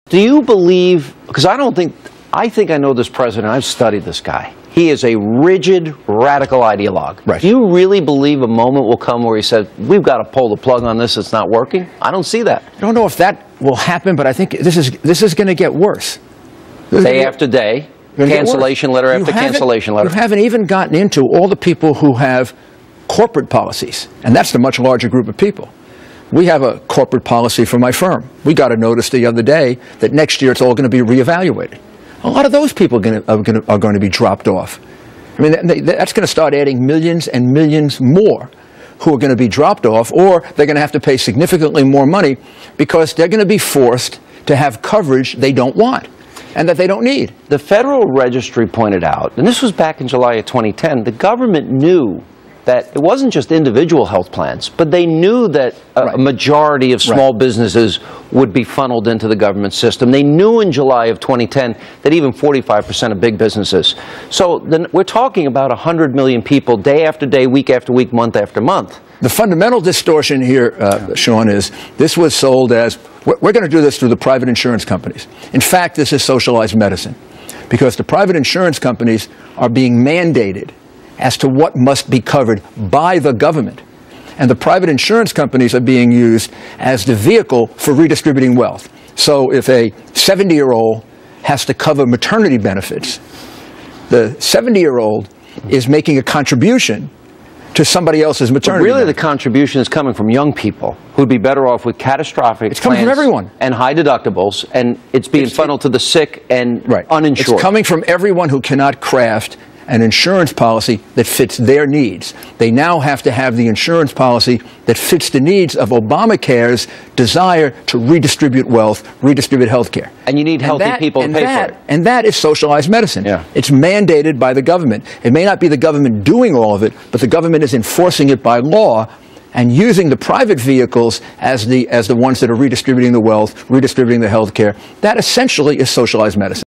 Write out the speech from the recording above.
Do you believe, because I think I know this president, I've studied this guy. He is a rigid, radical ideologue. Right. Do you really believe a moment will come where he says, we've got to pull the plug on this, it's not working? I don't see that. I don't know if that will happen, but I think this is going to get worse. Day after day, cancellation letter after cancellation letter. You haven't even gotten into all the people who have corporate policies, and that's the much larger group of people. We have a corporate policy for my firm. We got a notice the other day that next year it's all going to be reevaluated. A lot of those people are going to be dropped off. I mean, that's going to start adding millions and millions more who are going to be dropped off, or they're going to have to pay significantly more money because they're going to be forced to have coverage they don't want and that they don't need. The Federal Registry pointed out, and this was back in July of 2010, the government knew that it wasn't just individual health plans, but they knew that a majority of small businesses would be funneled into the government system. They knew in July of 2010 that even 45% of big businesses. So then we're talking about 100 million people day after day, week after week, month after month. The fundamental distortion here, Sean, is this was sold as, we're going to do this through the private insurance companies. In fact, this is socialized medicine, because the private insurance companies are being mandated as to what must be covered by the government. And the private insurance companies are being used as the vehicle for redistributing wealth. So if a 70-year-old has to cover maternity benefits, the 70-year-old is making a contribution to somebody else's maternity But really benefit. the contribution is coming from young people who'd be better off with catastrophic It's coming from everyone. And high deductibles, and it's being funneled to the sick and uninsured. It's coming from everyone who cannot craft an insurance policy that fits their needs. They now have to have the insurance policy that fits the needs of Obamacare's desire to redistribute wealth, redistribute health care. And you need healthy people to pay for it. And that is socialized medicine. Yeah. It's mandated by the government. It may not be the government doing all of it, but the government is enforcing it by law and using the private vehicles as the ones that are redistributing the wealth, redistributing the health care. That essentially is socialized medicine.